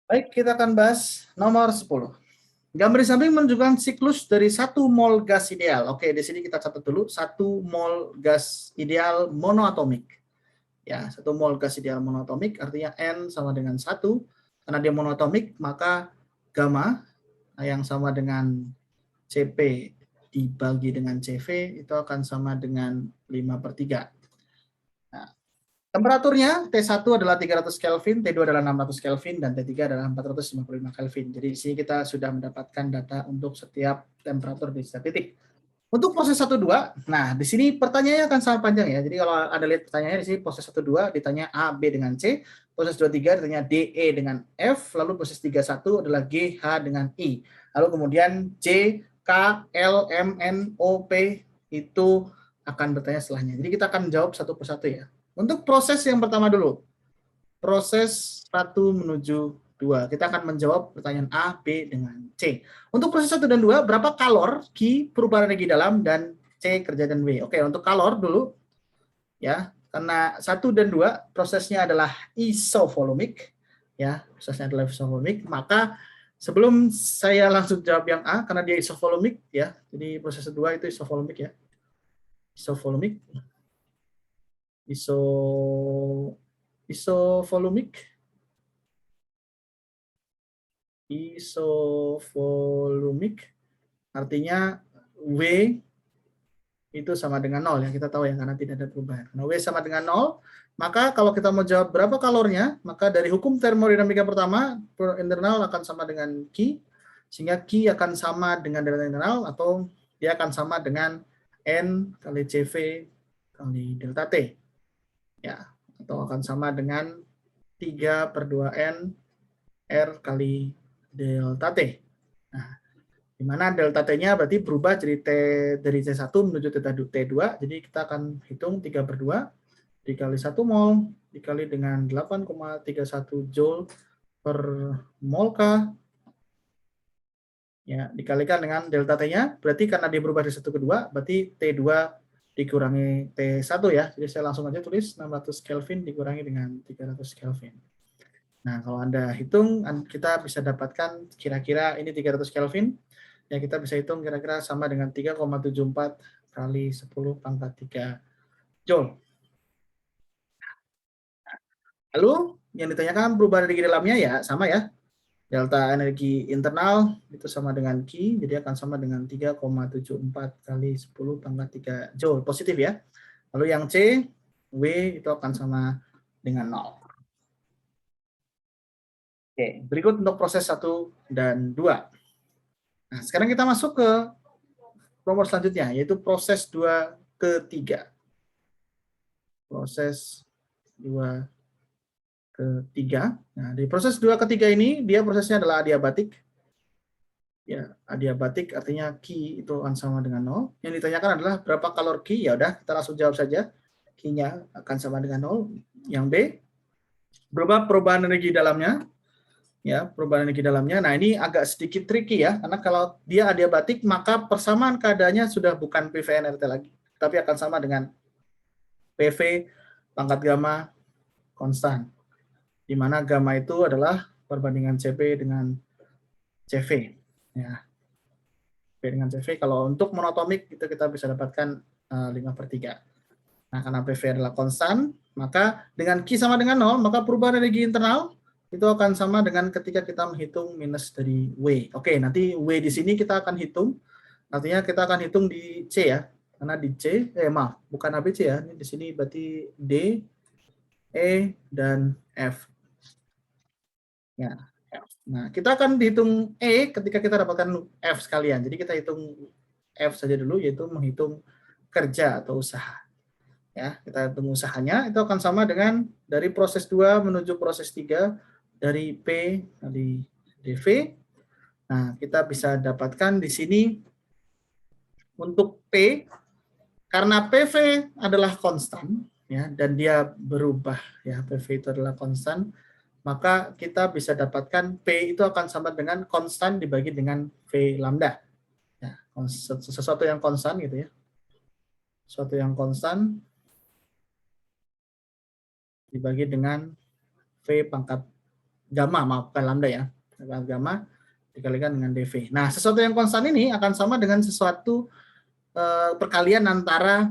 Baik, kita akan bahas nomor 10. Gambar di samping menunjukkan siklus dari 1 mol gas ideal. Oke, di sini kita catat dulu 1 mol gas ideal monoatomik. Ya, 1 mol gas ideal monoatomik artinya N sama dengan 1. Karena dia monoatomik, maka gamma yang sama dengan Cp dibagi dengan Cv itu akan sama dengan 5/3. Nah, temperaturnya T1 adalah 300 Kelvin, T2 adalah 600 Kelvin, dan T3 adalah 455 Kelvin. Jadi di sini kita sudah mendapatkan data untuk setiap temperatur di setiap titik. Untuk proses 1-2, nah di sini pertanyaannya akan sangat panjang ya. Jadi kalau ada lihat pertanyaannya di sini proses 1-2 ditanya A, B dengan C, proses 2-3 ditanya D, E dengan F, lalu proses 3-1 adalah G, H dengan I. Lalu kemudian C, K, L, M, N, O, P itu akan bertanya setelahnya. Jadi kita akan jawab satu persatu ya. Untuk proses yang pertama dulu, proses 1 menuju 2. Kita akan menjawab pertanyaan A, B, dengan C. Untuk proses 1 dan 2, berapa kalor, Q, perubahan energi dalam, dan C, kerja dan W. Oke, untuk kalor dulu, ya, karena 1 dan 2 prosesnya adalah isovolumik, ya, prosesnya adalah isovolumik, maka sebelum saya langsung jawab yang A, karena dia isovolumik, ya, jadi proses 2 itu isovolumik, ya, isovolumik, isovolumik, isovolumik artinya W itu sama dengan 0 ya, kita tahu ya, karena tidak ada perubahan. Karena W sama dengan 0, maka kalau kita mau jawab berapa kalornya, maka dari hukum termodinamika pertama, internal akan sama dengan Q, sehingga Q akan sama dengan delta internal, atau dia akan sama dengan N kali CV kali delta T. Ya, atau akan sama dengan 3/2N R kali delta T. Nah, di mana delta T-nya berarti berubah jadi T dari T1 menuju T2. Jadi kita akan hitung 3/2 dikali 1 mol dikali dengan 8,31 Joule per mol K. Ya, dikalikan dengan delta T-nya, berarti karena dia berubah dari 1 ke 2, berarti T2 dikurangi T1 ya. Jadi saya langsung aja tulis 600 Kelvin dikurangi dengan 300 Kelvin. Nah, kalau Anda hitung, kita bisa dapatkan kira-kira ini 300 Kelvin. Ya, kita bisa hitung kira-kira sama dengan 3,74 kali 10 pangkat 3 Joule. Lalu, yang ditanyakan perubahan energi dalamnya ya sama ya. Delta energi internal itu sama dengan Q, jadi akan sama dengan 3,74 kali 10 pangkat 3 Joule. Positif ya. Lalu yang C, W itu akan sama dengan 0. Oke, berikut untuk proses 1 dan 2. Nah, sekarang kita masuk ke nomor selanjutnya, yaitu proses 2 ke 3. Proses 2 ke 3. Nah, di proses 2 ke 3 ini, dia prosesnya adalah adiabatik. Ya, adiabatik artinya Q itu akan sama dengan 0. Yang ditanyakan adalah berapa kalor Q, ya udah kita langsung jawab saja. Q-nya akan sama dengan 0. Yang B, berapa perubahan energi dalamnya? Ya, perubahan energi dalamnya. Nah, ini agak sedikit tricky ya, karena kalau dia adiabatik maka persamaan keadaannya sudah bukan PV-NRT lagi, tapi akan sama dengan PV pangkat gamma konstan, di mana gamma itu adalah perbandingan CP dengan CV. Ya, CP dengan CV. Kalau untuk monotomik itu kita bisa dapatkan 5/3. Nah, karena PV adalah konstan, maka dengan Q sama dengan 0, maka perubahan energi internal itu akan sama dengan ketika kita menghitung minus dari W. Oke, nanti W di sini kita akan hitung. Artinya kita akan hitung di C ya. Karena di C, maaf, bukan ABC ya. Ini di sini berarti D, E, dan F. Ya, F. Nah, kita akan dihitung E ketika kita dapatkan F sekalian. Jadi kita hitung F saja dulu, yaitu menghitung kerja atau usaha. Ya, kita hitung usahanya, itu akan sama dengan dari proses 2 menuju proses 3, dari P kali dV. Nah, kita bisa dapatkan di sini untuk P, karena PV adalah konstan, ya, dan dia berubah, ya, PV itu adalah konstan, maka kita bisa dapatkan P itu akan sama dengan konstan dibagi dengan V lambda. Ya, sesuatu yang konstan gitu ya. Sesuatu yang konstan dibagi dengan V pangkat gamma, maaf, bukan lambda ya. Gamma dikalikan dengan dV. Nah, sesuatu yang konstan ini akan sama dengan sesuatu perkalian antara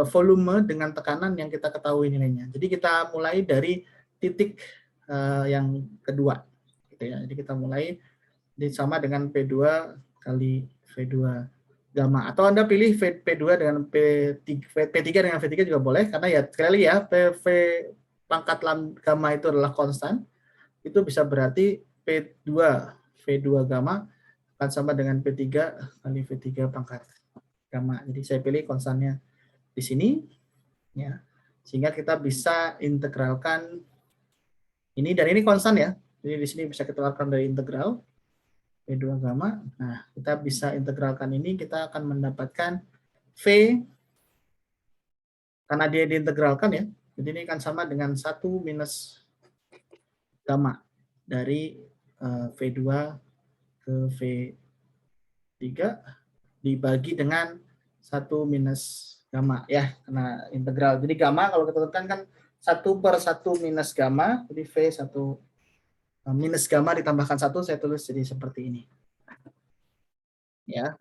volume dengan tekanan yang kita ketahui nilainya. Jadi kita mulai dari titik yang kedua, gitu ya. Jadi kita mulai sama dengan P2 kali V2 gamma. Atau Anda pilih P2 dengan P3 dengan V3 juga boleh, karena ya sekali ya PV pangkat gamma itu adalah konstan. Itu bisa berarti P2 V2 gamma akan sama dengan P3 kali V3 pangkat gamma. Jadi saya pilih konstannya di sini, ya, sehingga kita bisa integralkan ini, dan ini konstan ya. Jadi di sini bisa kita lakukan dari integral V2 gamma. Nah, kita bisa integralkan ini, kita akan mendapatkan V, karena dia diintegralkan ya, jadi ini akan sama dengan 1 minus gamma dari V2 ke V3 dibagi dengan 1 minus gamma ya, karena integral. Jadi gamma kalau kita tekan kan 1/1 minus gamma, jadi V1 minus gamma ditambahkan 1, saya tulis jadi seperti ini. Ya.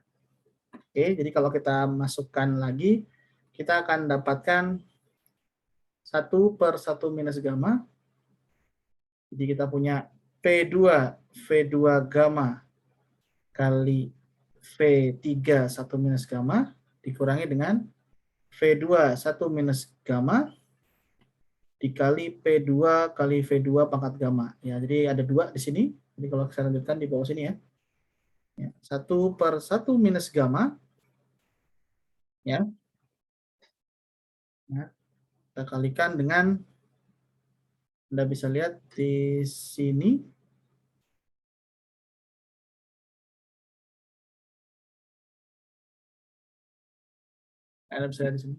Oke, jadi kalau kita masukkan lagi, kita akan dapatkan 1/1 minus gamma. Jadi kita punya P2 V2 gamma kali V3 1 minus gamma dikurangi dengan V2 1 minus gamma dikali P2 kali V2 pangkat gamma. Ya, jadi ada 2 di sini. Jadi kalau saya lanjutkan di bawah sini ya. 1/1 minus gamma. Ya. Nah, kita kalikan dengan, Anda bisa lihat di sini. Anda bisa lihat di sini.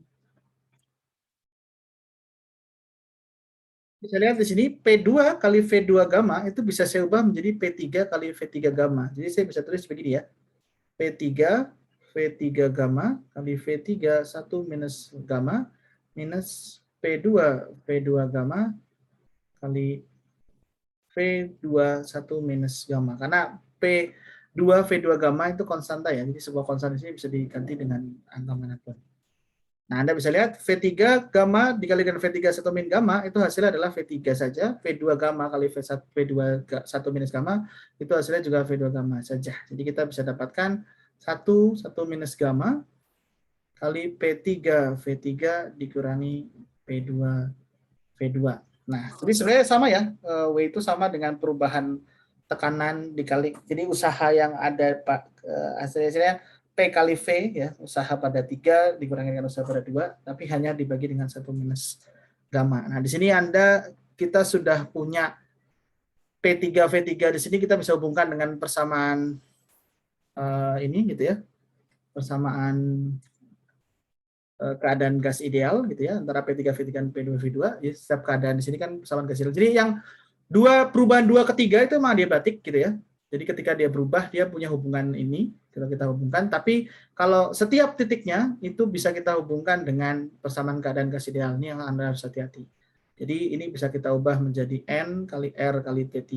Bisa lihat di sini P2 kali V2 gamma itu bisa saya ubah menjadi P3 kali V3 gamma. Jadi saya bisa tulis begini ya. P3 V3 gamma kali V3 1 minus gamma minus P2 V2 gamma kali V2 1 minus gamma. Karena P2 V2 gamma itu konstanta ya. Jadi sebuah konstan ini bisa diganti dengan angka manapun. Nah, Anda bisa lihat V3 gamma dikali dengan V3 1 min gamma itu hasilnya adalah V3 saja. V2 gamma kali V2 1 minus gamma itu hasilnya juga V2 gamma saja. Jadi kita bisa dapatkan 1 minus gamma kali P3 V3 dikurangi P2 V2. Nah, jadi sebenarnya sama ya. W itu sama dengan perubahan tekanan dikali. Jadi usaha yang ada Pak hasilnya P kali V ya, usaha pada 3 dikurangi dengan usaha pada 2, tapi hanya dibagi dengan 1 minus gamma. Nah, di sini kita sudah punya P3 V3 di sini, kita bisa hubungkan dengan persamaan ini gitu ya. Persamaan keadaan gas ideal gitu ya, antara P3 V3 dan P2 V2. Jadi setiap keadaan di sini kan persamaan gas ideal. Jadi yang perubahan 2 ke 3 itu memang adiabatik gitu ya. Jadi ketika dia berubah, dia punya hubungan ini, kita hubungkan. Tapi kalau setiap titiknya, itu bisa kita hubungkan dengan persamaan keadaan gas ideal. Ini yang Anda harus hati-hati. Jadi ini bisa kita ubah menjadi N kali R kali T3.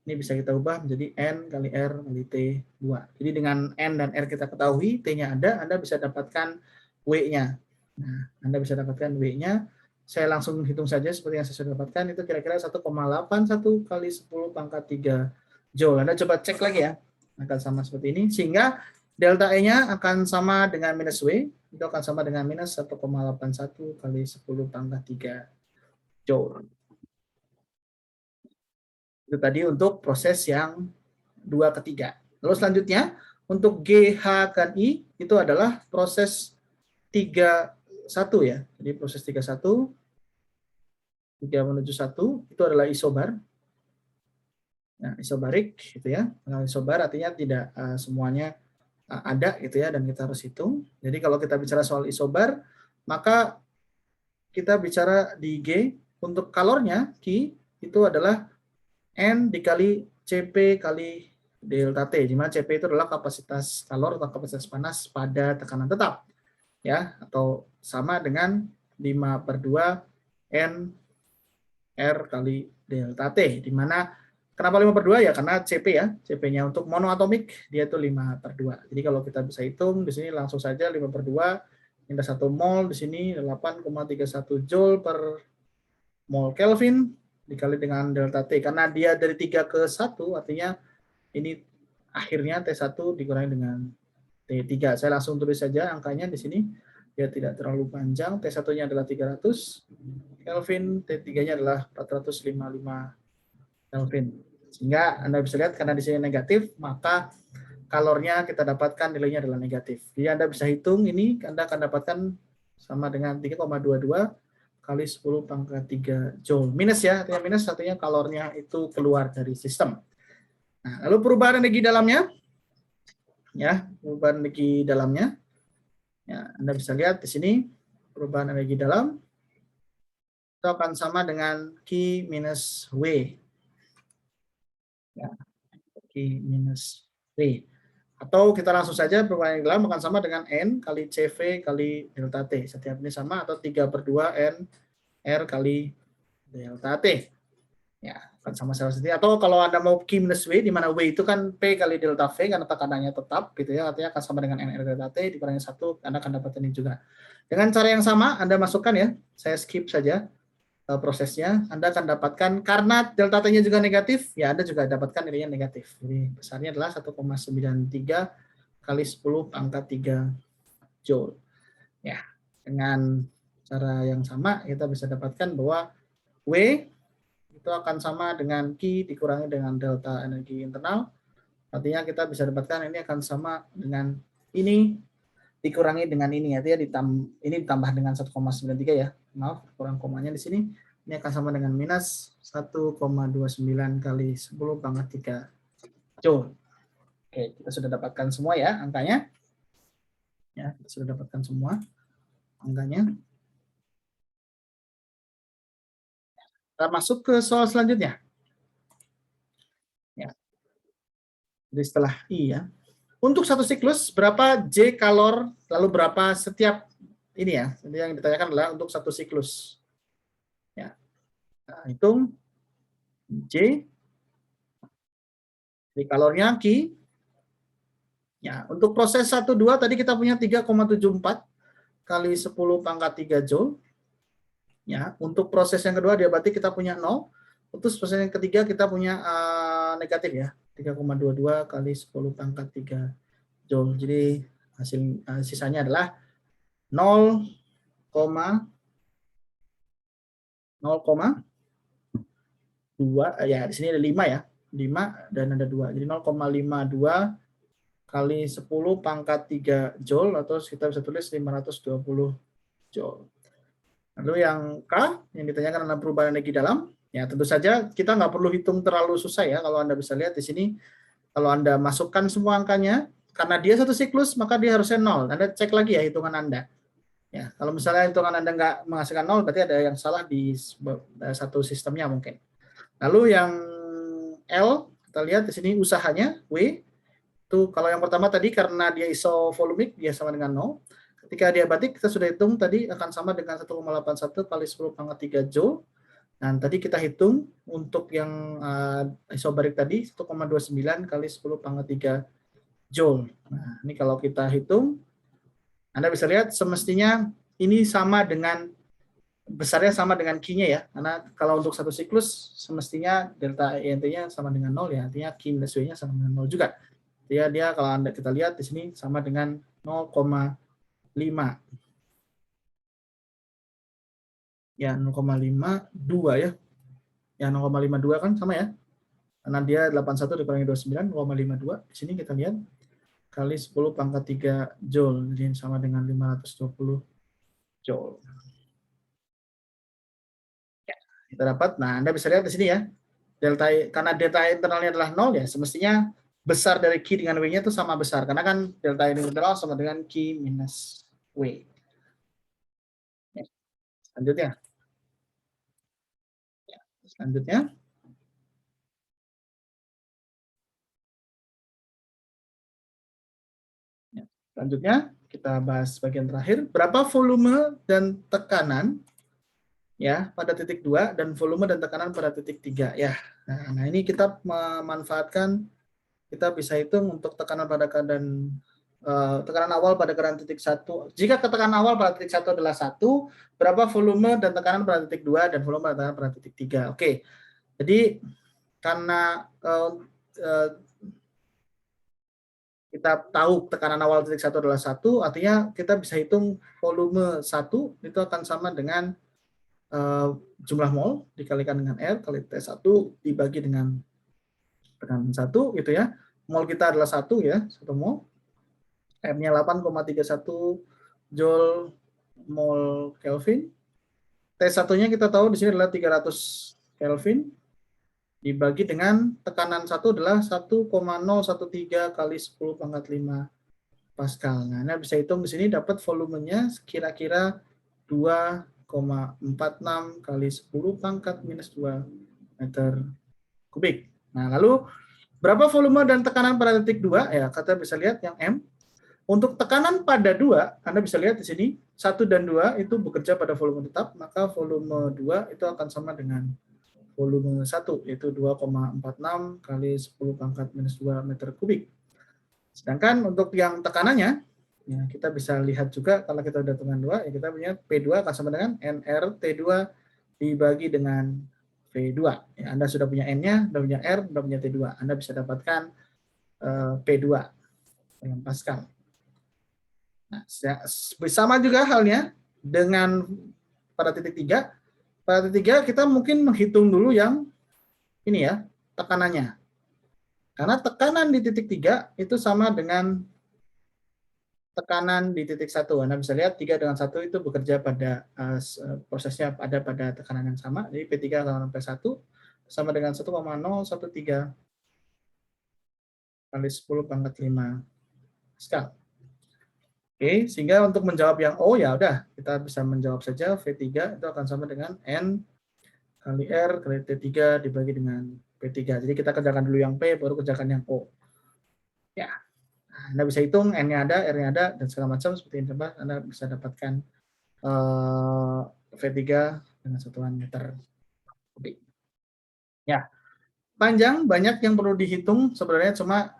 Ini bisa kita ubah menjadi N kali R kali T2. Jadi dengan N dan R kita ketahui, T-nya ada, Anda bisa dapatkan W-nya. Nah, Anda bisa dapatkan W-nya. Saya langsung hitung saja seperti yang saya sudah dapatkan, itu kira-kira 1,81 kali 10 pangkat 3 Joule. Anda coba cek lagi ya, akan sama seperti ini, sehingga delta E-nya akan sama dengan minus W, itu akan sama dengan minus 1,81 kali 10 pangkat 3 Joule. Itu tadi untuk proses yang 2 ke 3. Lalu selanjutnya, untuk G, H, dan I, itu adalah proses 3-1 ya. Jadi proses 3-1, 3 menuju 1 itu adalah isobar. Nah, isobarik gitu ya. Nah, isobar artinya tidak semuanya ada gitu ya, dan kita harus hitung. Jadi kalau kita bicara soal isobar, maka kita bicara di G, untuk kalornya Q itu adalah N dikali CP kali delta T, di mana CP itu adalah kapasitas kalor atau kapasitas panas pada tekanan tetap ya, atau sama dengan 5/2 N R kali delta T, di mana kenapa 5/2 ya karena CP ya, CP-nya untuk monoatomik dia itu 5/2. Jadi kalau kita bisa hitung di sini langsung saja 5/2 minta 1 mol di sini 8,31 joule per mol Kelvin dikali dengan delta T, karena dia dari 3 ke 1 artinya ini akhirnya T1 dikurangi dengan T3. Saya langsung tulis saja angkanya di sini dia tidak terlalu panjang. T1-nya adalah 300 Kelvin, T3-nya adalah 455 Kelvin. Sehingga Anda bisa lihat karena di sini negatif, maka kalornya kita dapatkan nilainya adalah negatif. Jadi Anda bisa hitung ini, Anda akan dapatkan sama dengan 3,22 kali 10 pangkat 3 joule. Minus ya, artinya minus artinya kalornya itu keluar dari sistem. Nah, lalu perubahan energi dalamnya, ya, perubahan energi dalamnya, ya, Anda bisa lihat di sini perubahan energi dalam itu akan sama dengan Q minus W. Ya, Q minus W. Atau kita langsung saja perubahan energi dalam akan sama dengan N kali CV kali delta T. Setiap ini sama atau 3/2 N R kali delta T. Ya, akan sama seperti. Atau kalau Anda mau Q minus W, di mana W itu kan P kali delta V karena tekanannya tetap, gitu ya, artinya akan sama dengan NR delta T dikurangi 1, Anda akan dapat ini juga. Dengan cara yang sama, Anda masukkan ya, saya skip saja prosesnya, Anda akan dapatkan, karena delta T-nya juga negatif, ya Anda juga dapatkan nilainya negatif. Jadi besarnya adalah 1,93 kali 10 pangkat 3 joule. Ya, dengan cara yang sama, kita bisa dapatkan bahwa W itu akan sama dengan Q dikurangi dengan delta energi internal. Artinya kita bisa dapatkan ini akan sama dengan ini dikurangi dengan ini, artinya ini ditambah dengan 1,93 ya. Maaf, kurang komanya di sini. Ini akan sama dengan minus 1,29 kali 10 pangkat 3 joule. Oke, kita sudah dapatkan semua ya angkanya. Ya, kita sudah dapatkan semua angkanya. Kita masuk ke soal selanjutnya. Ya. Jadi setelah I ya. Untuk satu siklus berapa J kalor lalu berapa setiap ini ya. Jadi yang ditanyakan adalah untuk satu siklus. Ya. Nah, hitung J. Jadi kalornya Q. Ya, untuk proses 1-2 tadi kita punya 3,74 kali 10 pangkat 3 joule. Ya, untuk proses yang kedua diabatik kita punya 0. Untuk proses yang ketiga kita punya negatif ya. 3,22 kali 10 pangkat 3 joule. Jadi hasil sisanya adalah 0,2 ya, di sini ada 5 ya. 5 dan ada 2. Jadi 0,52 kali 10 pangkat 3 joule atau kita bisa tulis 520 joule. Lalu yang K yang ditanyakan adalah perubahan energi dalam. Ya, tentu saja kita nggak perlu hitung terlalu susah ya. Kalau Anda bisa lihat di sini, kalau Anda masukkan semua angkanya, karena dia satu siklus, maka dia harusnya 0. Anda cek lagi ya hitungan Anda. Ya, kalau misalnya hitungan Anda nggak menghasilkan 0, berarti ada yang salah di satu sistemnya mungkin. Lalu yang L, kita lihat di sini usahanya, W, itu kalau yang pertama tadi karena dia isovolumik, dia sama dengan 0. Ketika diabatik, kita sudah hitung tadi akan sama dengan 1,81 kali 10 pangkat 3 joule. Dan tadi kita hitung untuk yang isobarik tadi 1,29 kali 10 pangkat 3 joule. Nah, ini kalau kita hitung, Anda bisa lihat semestinya ini sama dengan besarnya sama dengan Q-nya ya. Karena kalau untuk satu siklus semestinya delta ENT-nya sama dengan 0 ya. Artinya Q minus W-nya sama dengan 0 juga. Dia kalau Anda kita lihat di sini sama dengan 0,5. Ya, 0,52 ya. Ya, 0,52 kan sama ya. Karena dia 81 dikurangi 29, 0,52. Di sini kita lihat kali 10 pangkat 3 joule. Jadi sama dengan 520 joule. Ya, kita dapat. Nah, Anda bisa lihat di sini ya. Karena delta internalnya adalah 0 ya, semestinya besar dari Q dengan W-nya itu sama besar. Karena kan delta internal sama dengan Q minus W. Ya, selanjutnya. Selanjutnya. Selanjutnya, kita bahas bagian terakhir. Berapa volume dan tekanan ya pada titik 2 dan volume dan tekanan pada titik 3 ya. Nah, ini kita memanfaatkan, kita bisa hitung untuk tekanan pada keadaan tekanan awal pada keadaan titik 1. Jika tekanan awal pada titik 1 adalah 1, berapa volume dan tekanan pada titik 2 dan volume dan tekanan pada titik 3. Oke. Jadi karena kita tahu tekanan awal titik 1 adalah 1, artinya kita bisa hitung volume 1 itu akan sama dengan jumlah mol dikalikan dengan R kali T1 dibagi dengan tekanan 1 gitu ya. Mol kita adalah 1 ya, 1 mol. R-nya 8,31 Joule mol Kelvin. T1-nya kita tahu di sini adalah 300 Kelvin dibagi dengan tekanan 1 adalah 1,013 kali 10 pangkat 5 Pascal. Nah, Anda bisa hitung di sini dapat volumenya kira-kira 2,46 kali 10 pangkat minus 2 meter kubik. Nah, lalu berapa volume dan tekanan pada titik 2? Ya, kita bisa lihat yang M. Untuk tekanan pada 2, Anda bisa lihat di sini, 1 dan 2 itu bekerja pada volume tetap, maka volume 2 itu akan sama dengan volume 1, yaitu 2,46 kali 10 pangkat minus 2 meter kubik. Sedangkan untuk yang tekanannya, ya kita bisa lihat juga kalau kita udah dengan 2, ya kita punya P2 akan sama dengan nRT2 dibagi dengan V2. Ya, Anda sudah punya N-nya, sudah punya R, sudah punya T2. Anda bisa dapatkan P2 dengan Pascal. Nah, sama juga halnya dengan pada titik 3. Pada titik 3 kita mungkin menghitung dulu yang ini ya, tekanannya. Karena tekanan di titik 3 itu sama dengan tekanan di titik 1. Anda bisa lihat 3 dengan 1 itu bekerja pada prosesnya ada pada tekanan yang sama. Jadi P3 sama P1 sama dengan 1,013 kali 10 pangkat 5 Pascal. Oke, sehingga untuk menjawab yang O ya udah kita bisa menjawab saja V3 itu akan sama dengan N kali R kali T3 dibagi dengan P3. Jadi kita kerjakan dulu yang P baru kerjakan yang O. Ya. Anda bisa hitung N-nya ada, R-nya ada, dan segala macam seperti ini. Anda bisa dapatkan V3 dengan satuan meter kubik. Ya, panjang, banyak yang perlu dihitung sebenarnya, cuma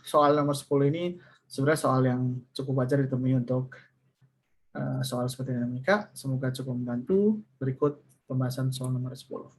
soal nomor 10 ini sebenarnya soal yang cukup wajar ditemui untuk soal seperti dinamika. Semoga cukup membantu. Berikut pembahasan soal nomor 10.